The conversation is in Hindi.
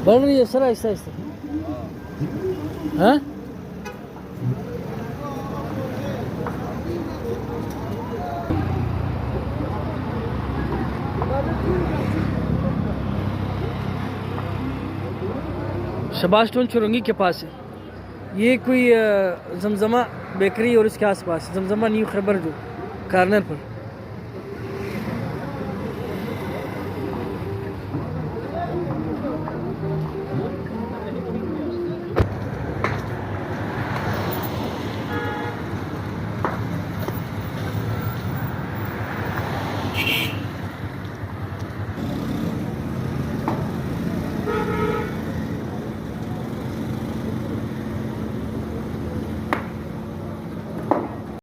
बढ़ रही है सर आहिस्ता आहिस्ता। हाँ शबाश टोल चुरंगी के पास है ये, कोई जमजमा बेकरी और इसके आसपास जमजमा न्यू खैबर जो कॉर्नर पर।